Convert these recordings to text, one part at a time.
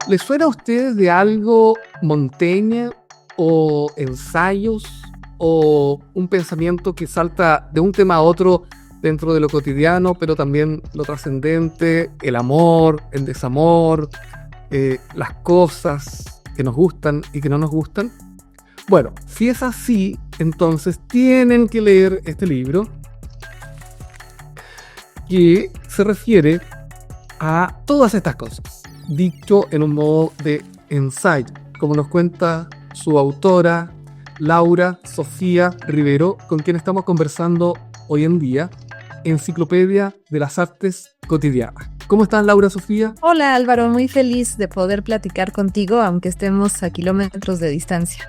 ¿Les suena a ustedes de algo Montaigne o ensayos o un pensamiento que salta de un tema a otro dentro de lo cotidiano, pero también lo trascendente, el amor, el desamor, las cosas que nos gustan y que no nos gustan? Bueno, si es así, entonces tienen que leer este libro que se refiere a todas estas cosas, dicho en un modo de ensayo, como nos cuenta su autora, Laura Sofía Rivero, con quien estamos conversando hoy en día, Enciclopedia de las Artes Cotidianas. ¿Cómo estás, Laura Sofía? Hola, Álvaro, muy feliz de poder platicar contigo, aunque estemos a kilómetros de distancia.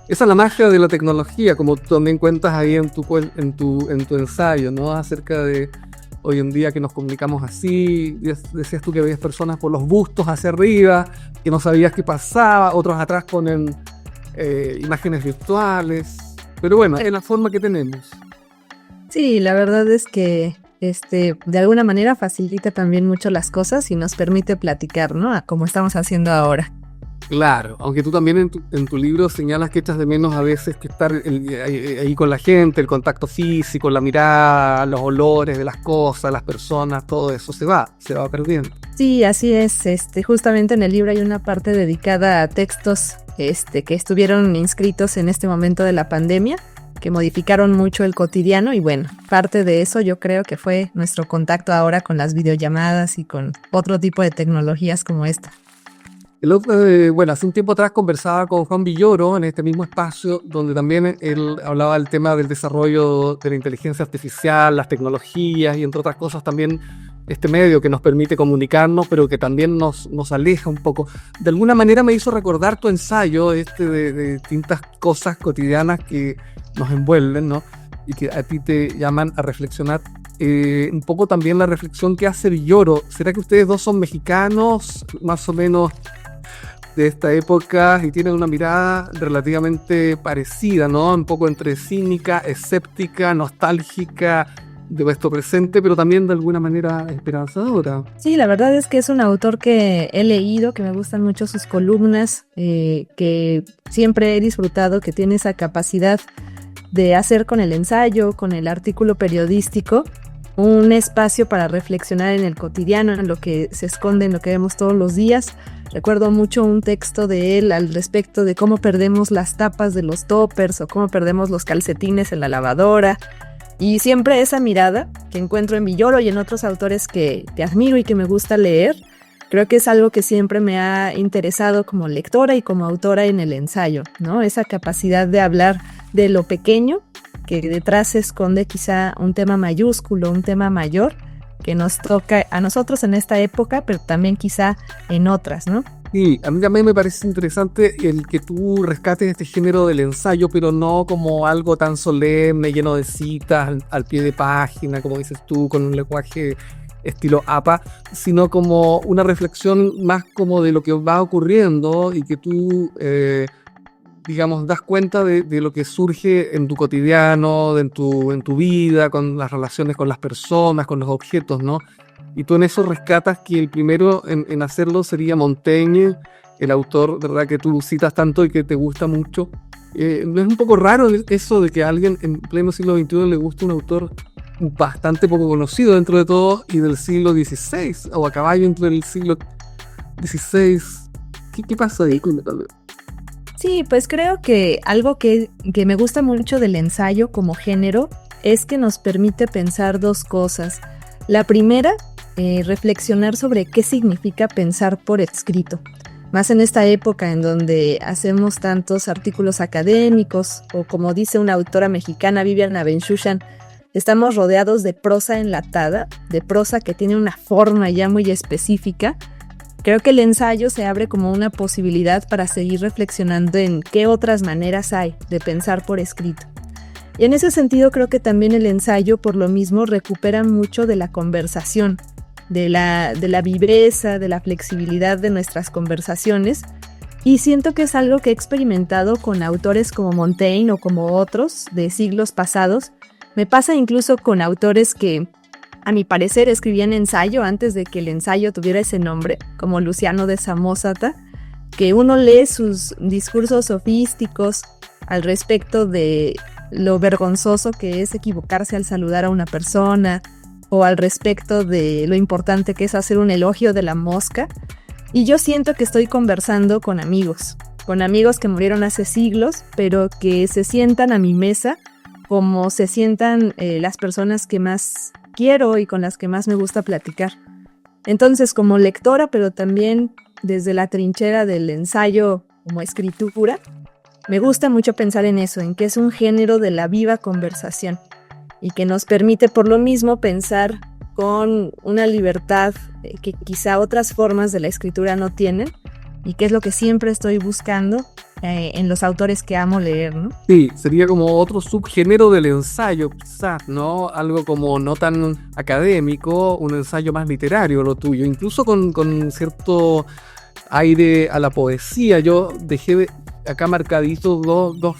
Esa es la magia de la tecnología, como tú también cuentas ahí en tu ensayo, ¿no? Acerca de hoy en día que nos comunicamos así. Decías tú que veías personas por los bustos hacia arriba, que no sabías qué pasaba, otros atrás ponen imágenes virtuales. Pero bueno, es la forma que tenemos. Sí, la verdad es que de alguna manera facilita también mucho las cosas y nos permite platicar, ¿no? Como estamos haciendo ahora. Claro, aunque tú también en tu libro señalas que echas de menos a veces que estar ahí con la gente, el contacto físico, la mirada, los olores de las cosas, las personas, todo eso se va perdiendo. Sí, así es. Justamente en el libro hay una parte dedicada a textos que estuvieron inscritos en este momento de la pandemia, que modificaron mucho el cotidiano y bueno, parte de eso yo creo que fue nuestro contacto ahora con las videollamadas y con otro tipo de tecnologías como esta. Hace un tiempo atrás conversaba con Juan Villoro en este mismo espacio, donde también él hablaba del tema del desarrollo de la inteligencia artificial, las tecnologías y entre otras cosas también este medio que nos permite comunicarnos, pero que también nos aleja un poco. De alguna manera me hizo recordar tu ensayo de distintas cosas cotidianas que nos envuelven, ¿no? Y que a ti te llaman a reflexionar. Un poco también la reflexión que hace Villoro. ¿Será que ustedes dos son mexicanos, más o menos de esta época, y tienen una mirada relativamente parecida, ¿no? Un poco entre cínica, escéptica, nostálgica de nuestro presente, pero también de alguna manera esperanzadora. Sí, la verdad es que es un autor que he leído, que me gustan mucho sus columnas, que siempre he disfrutado, que tiene esa capacidad de hacer con el ensayo, con el artículo periodístico, un espacio para reflexionar en el cotidiano, en lo que se esconde, en lo que vemos todos los días. Recuerdo mucho un texto de él al respecto de cómo perdemos las tapas de los toppers o cómo perdemos los calcetines en la lavadora. Y siempre esa mirada que encuentro en Villoro y en otros autores que admiro y que me gusta leer, creo que es algo que siempre me ha interesado como lectora y como autora en el ensayo, ¿no? Esa capacidad de hablar de lo pequeño, que detrás se esconde quizá un tema mayúsculo, un tema mayor, que nos toca a nosotros en esta época, pero también quizá en otras, ¿no? Sí, a mí también me parece interesante el que tú rescates este género del ensayo, pero no como algo tan solemne, lleno de citas al pie de página, como dices tú, con un lenguaje estilo APA, sino como una reflexión más como de lo que va ocurriendo y que tú, digamos, das cuenta de lo que surge en tu cotidiano, en tu vida, con las relaciones con las personas, con los objetos, ¿no? Y tú en eso rescatas que el primero en hacerlo sería Montaigne, el autor, ¿verdad?, que tú citas tanto y que te gusta mucho. ¿No es un poco raro eso de que a alguien en pleno siglo XXI le guste un autor bastante poco conocido dentro de todo y del siglo XVI, o a caballo entre el siglo XVI? ¿Qué pasa ahí? Sí, pues creo que algo que me gusta mucho del ensayo como género es que nos permite pensar dos cosas. La primera, reflexionar sobre qué significa pensar por escrito. Más en esta época en donde hacemos tantos artículos académicos, o como dice una autora mexicana, Viviana Benchushan, estamos rodeados de prosa enlatada, de prosa que tiene una forma ya muy específica. Creo que el ensayo se abre como una posibilidad para seguir reflexionando en qué otras maneras hay de pensar por escrito. Y en ese sentido creo que también el ensayo, por lo mismo, recupera mucho de la conversación, de la vibreza, de la flexibilidad de nuestras conversaciones. Y siento que es algo que he experimentado con autores como Montaigne o como otros de siglos pasados. Me pasa incluso con autores que a mi parecer, escribían ensayo antes de que el ensayo tuviera ese nombre, como Luciano de Samosata, que uno lee sus discursos sofísticos al respecto de lo vergonzoso que es equivocarse al saludar a una persona, o al respecto de lo importante que es hacer un elogio de la mosca. Y yo siento que estoy conversando con amigos que murieron hace siglos, pero que se sientan a mi mesa como se sientan las personas que más quiero y con las que más me gusta platicar. Entonces, como lectora, pero también desde la trinchera del ensayo como escritura, me gusta mucho pensar en eso, en que es un género de la viva conversación y que nos permite por lo mismo pensar con una libertad que quizá otras formas de la escritura no tienen, y que es lo que siempre estoy buscando en los autores que amo leer, ¿no? Sí, sería como otro subgénero del ensayo, quizás, ¿no? Algo como no tan académico, un ensayo más literario lo tuyo, incluso con cierto aire a la poesía. Yo dejé acá marcaditos dos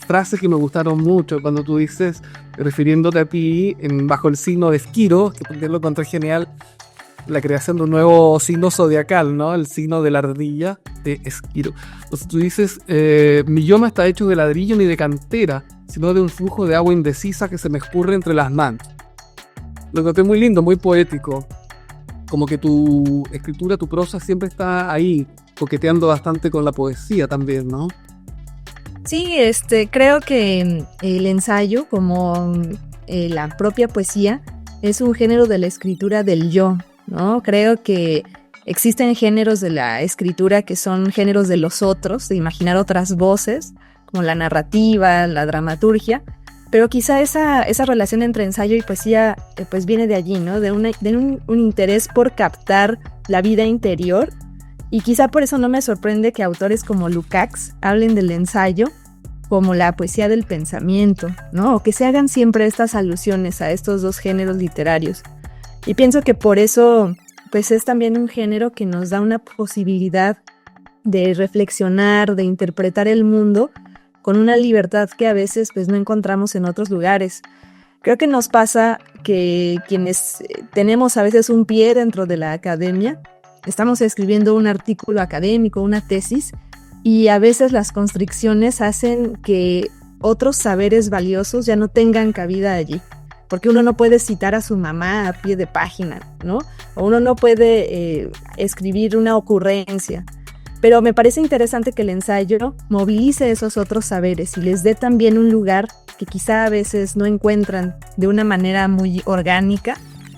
frases que me gustaron mucho cuando tú dices, refiriéndote a ti, bajo el signo de Esquiro, que porque lo encontré genial, la creación de un nuevo signo zodiacal, ¿no? El signo de la ardilla de Esquiro. Entonces tú dices, mi yo no está hecho de ladrillo ni de cantera, sino de un flujo de agua indecisa que se me escurre entre las manos. Lo encontré muy lindo, muy poético. Como que tu escritura, tu prosa siempre está ahí, coqueteando bastante con la poesía también, ¿no? Sí, creo que el ensayo, como la propia poesía, es un género de la escritura del yo, ¿no? Creo que existen géneros de la escritura que son géneros de los otros, de imaginar otras voces, como la narrativa, la dramaturgia, pero quizá esa relación entre ensayo y poesía pues viene de allí, ¿no? De un interés por captar la vida interior, y quizá por eso no me sorprende que autores como Lukács hablen del ensayo como la poesía del pensamiento, ¿no? O que se hagan siempre estas alusiones a estos dos géneros literarios. Y pienso que por eso pues es también un género que nos da una posibilidad de reflexionar, de interpretar el mundo con una libertad que a veces pues no encontramos en otros lugares. Creo que nos pasa que quienes tenemos a veces un pie dentro de la academia, estamos escribiendo un artículo académico, una tesis, y a veces las constricciones hacen que otros saberes valiosos ya no tengan cabida allí. Porque uno no puede citar a su mamá a pie de página, ¿no? O uno no puede escribir una ocurrencia. Pero me parece interesante que el ensayo movilice esos otros saberes y les dé también un lugar que quizá a veces no encuentran de una manera muy orgánica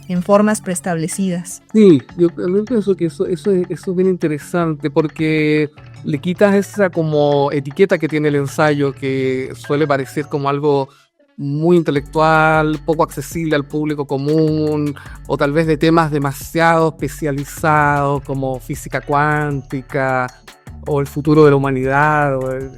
en formas preestablecidas. Sí, yo también pienso que eso es bien interesante, porque le quitas esa como etiqueta que tiene el ensayo, que suele parecer como algo muy intelectual, poco accesible al público común, o tal vez de temas demasiado especializados como física cuántica, o el futuro de la humanidad, o el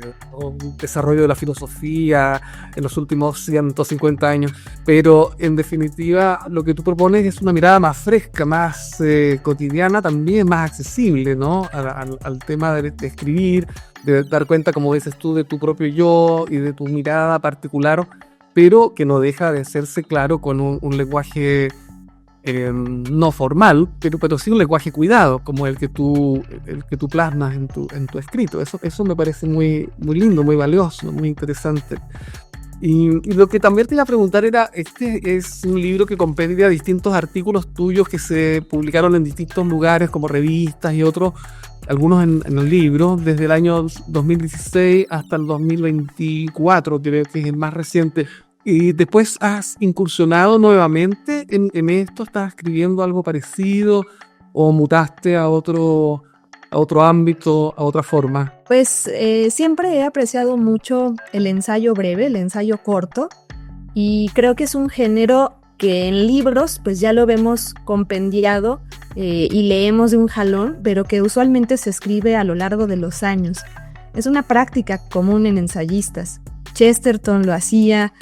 desarrollo de la filosofía en los últimos 150 años. Pero en definitiva lo que tú propones es una mirada más fresca, más cotidiana, también más accesible, ¿no? Al tema de escribir, de dar cuenta, como dices tú, de tu propio yo y de tu mirada particular, pero que no deja de hacerse claro con un lenguaje no formal, pero sí un lenguaje cuidado, como el que tú plasmas en tu escrito. Eso me parece muy, muy lindo, muy valioso, muy interesante. Y lo que también te iba a preguntar era, este es un libro que compendia distintos artículos tuyos que se publicaron en distintos lugares, como revistas y otros, algunos en el libro, desde el año 2016 hasta el 2024, creo que es el más reciente. Y después has incursionado nuevamente en esto, ¿estás escribiendo algo parecido o mutaste a otro ámbito, a otra forma? Pues siempre he apreciado mucho el ensayo breve, el ensayo corto, y creo que es un género que en libros pues ya lo vemos compendiado y leemos de un jalón, pero que usualmente se escribe a lo largo de los años. Es una práctica común en ensayistas. Chesterton lo hacía,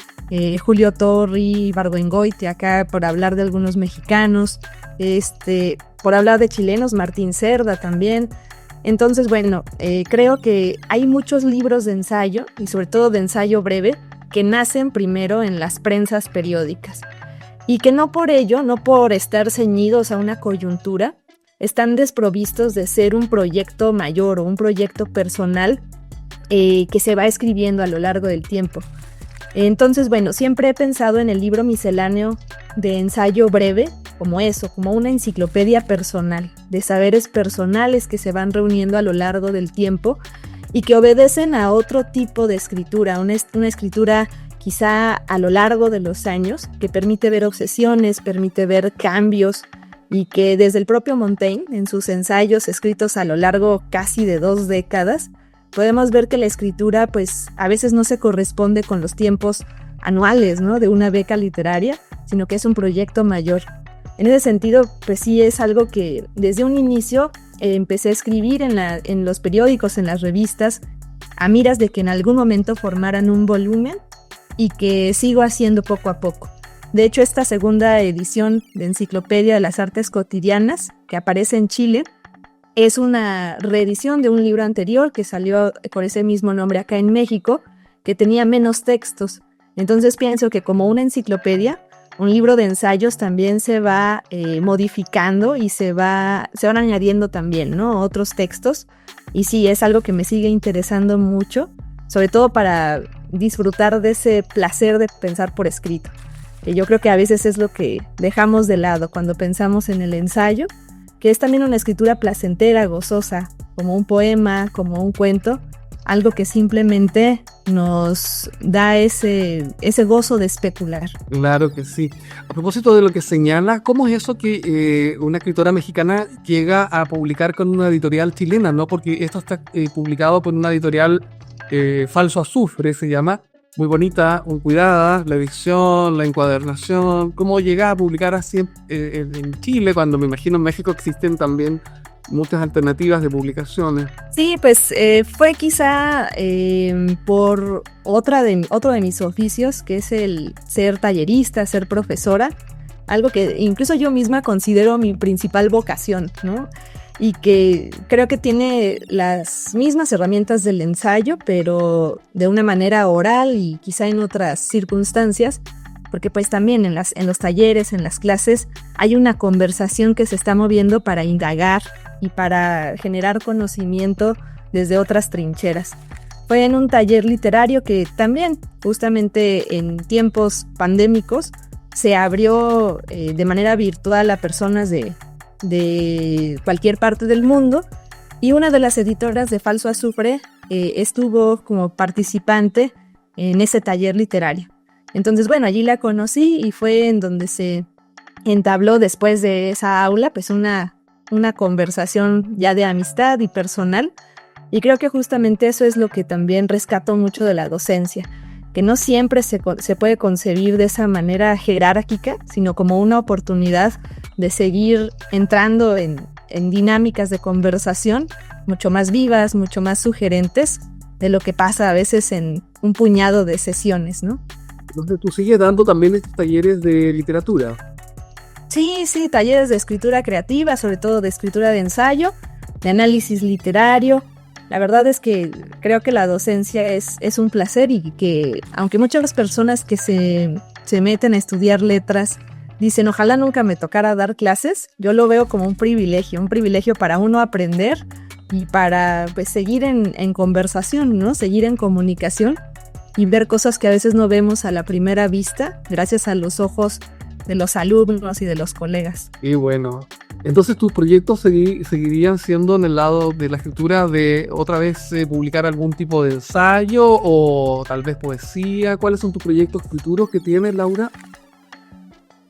Julio Torri, Ibargüengoitia, acá por hablar de algunos mexicanos, por hablar de chilenos, Martín Cerda también. Entonces, bueno, creo que hay muchos libros de ensayo, y sobre todo de ensayo breve, que nacen primero en las prensas periódicas. y que no por ello, no por estar ceñidos a una coyuntura, están desprovistos de ser un proyecto mayor o un proyecto personal que se va escribiendo a lo largo del tiempo. Entonces, bueno, siempre he pensado en el libro misceláneo de ensayo breve como eso, como una enciclopedia personal, de saberes personales que se van reuniendo a lo largo del tiempo y que obedecen a otro tipo de escritura, una escritura quizá a lo largo de los años, que permite ver obsesiones, permite ver cambios, y que desde el propio Montaigne, en sus ensayos escritos a lo largo casi de 2 décadas, podemos ver que la escritura pues a veces no se corresponde con los tiempos anuales, ¿no?, de una beca literaria, sino que es un proyecto mayor. En ese sentido, pues sí es algo que desde un inicio empecé a escribir en los periódicos, en las revistas, a miras de que en algún momento formaran un volumen y que sigo haciendo poco a poco. De hecho, esta segunda edición de Enciclopedia de las Artes Cotidianas, que aparece en Chile, es una reedición de un libro anterior que salió con ese mismo nombre acá en México, que tenía menos textos. Entonces pienso que como una enciclopedia, un libro de ensayos también se va modificando y se van añadiendo también, ¿no?, otros textos. Y sí, es algo que me sigue interesando mucho, sobre todo para disfrutar de ese placer de pensar por escrito, que yo creo que a veces es lo que dejamos de lado cuando pensamos en el ensayo, que es también una escritura placentera, gozosa, como un poema, como un cuento, algo que simplemente nos da ese gozo de especular. Claro que sí. A propósito de lo que señala, ¿cómo es eso que una escritora mexicana llega a publicar con una editorial chilena, ¿no? Porque esto está publicado por una editorial Falso Azufre, se llama. Muy bonita, muy cuidada, la edición, la encuadernación. ¿Cómo llega a publicar así en Chile, cuando me imagino en México existen también muchas alternativas de publicaciones? Sí, pues fue quizá por otro de mis oficios, que es el ser tallerista, ser profesora, algo que incluso yo misma considero mi principal vocación, ¿no? Y que creo que tiene las mismas herramientas del ensayo, pero de una manera oral y quizá en otras circunstancias, porque pues también en los talleres, en las clases, hay una conversación que se está moviendo para indagar y para generar conocimiento desde otras trincheras. Fue en un taller literario que también, justamente en tiempos pandémicos, se abrió de manera virtual a personas de cualquier parte del mundo, y una de las editoras de Falso Azufre estuvo como participante en ese taller literario. Entonces, bueno, allí la conocí y fue en donde se entabló después de esa aula pues una conversación ya de amistad y personal, y creo que justamente eso es lo que también rescato mucho de la docencia, que no siempre se puede concebir de esa manera jerárquica, sino como una oportunidad de seguir entrando en dinámicas de conversación mucho más vivas, mucho más sugerentes de lo que pasa a veces en un puñado de sesiones, ¿no? Entonces tú sigues dando también estos talleres de literatura. Sí, talleres de escritura creativa, sobre todo de escritura de ensayo, de análisis literario. La verdad es que creo que la docencia es un placer, y que aunque muchas personas que se meten a estudiar letras dicen ojalá nunca me tocara dar clases, yo lo veo como un privilegio para uno aprender y para pues seguir en conversación, ¿no? Seguir en comunicación y ver cosas que a veces no vemos a la primera vista gracias a los ojos de los alumnos y de los colegas. Y bueno, entonces tus proyectos seguirían siendo en el lado de la escritura, de otra vez publicar algún tipo de ensayo o tal vez poesía. ¿Cuáles son tus proyectos futuros que tienes, Laura?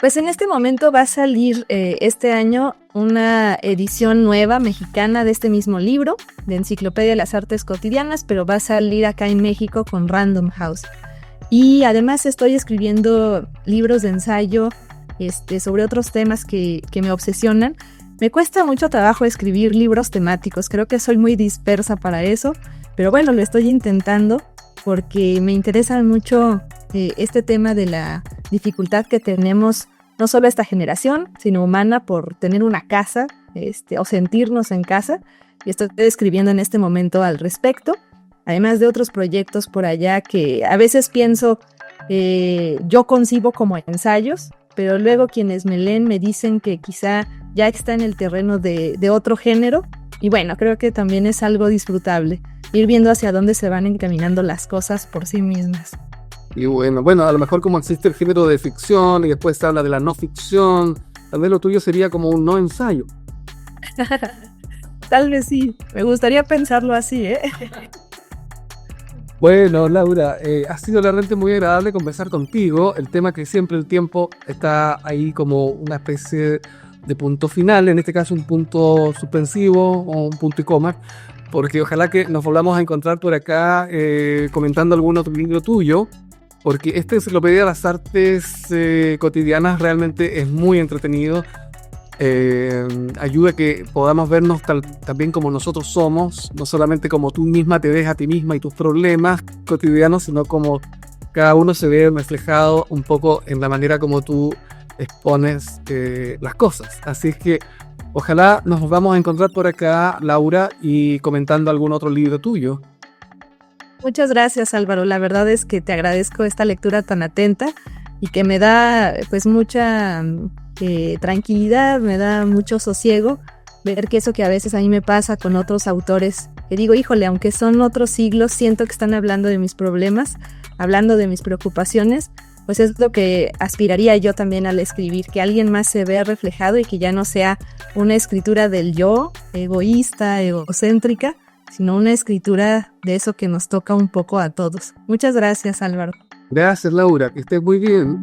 Pues en este momento va a salir este año una edición nueva mexicana de este mismo libro, de Enciclopedia de las Artes Cotidianas, pero va a salir acá en México con Random House. Y además estoy escribiendo libros de ensayo sobre otros temas que me obsesionan. Me cuesta mucho trabajo escribir libros temáticos, creo que soy muy dispersa para eso, pero bueno, lo estoy intentando porque me interesa mucho este tema de la dificultad que tenemos, no solo esta generación, sino humana, por tener una casa o sentirnos en casa, y estoy escribiendo en este momento al respecto, además de otros proyectos por allá que a veces pienso yo concibo como ensayos, pero luego quienes me leen me dicen que quizá ya está en el terreno de otro género. Y bueno, creo que también es algo disfrutable, ir viendo hacia dónde se van encaminando las cosas por sí mismas. Y bueno, a lo mejor como existe el género de ficción y después se habla de la no ficción, tal vez lo tuyo sería como un no ensayo. Tal vez sí, me gustaría pensarlo así, ¿eh? Bueno, Laura, ha sido realmente muy agradable conversar contigo. El tema que siempre el tiempo está ahí como una especie de punto final, en este caso un punto suspensivo o un punto y coma, porque ojalá que nos volvamos a encontrar por acá comentando algún otro libro tuyo, porque esta enciclopedia de las artes cotidianas realmente es muy entretenido. Ayuda a que podamos vernos también como nosotros somos, no solamente como tú misma te ves a ti misma y tus problemas cotidianos, sino como cada uno se ve reflejado un poco en la manera como tú expones las cosas. Así es que ojalá nos vamos a encontrar por acá, Laura, y comentando algún otro libro tuyo. Muchas gracias, Álvaro. La verdad es que te agradezco esta lectura tan atenta y que me da pues mucha tranquilidad, me da mucho sosiego ver que eso que a veces a mí me pasa con otros autores, que digo, híjole, aunque son otros siglos, siento que están hablando de mis problemas, hablando de mis preocupaciones, pues es lo que aspiraría yo también al escribir, que alguien más se vea reflejado y que ya no sea una escritura del yo, egoísta, egocéntrica, sino una escritura de eso que nos toca un poco a todos. Muchas gracias, Álvaro. Gracias, Laura, que estés muy bien.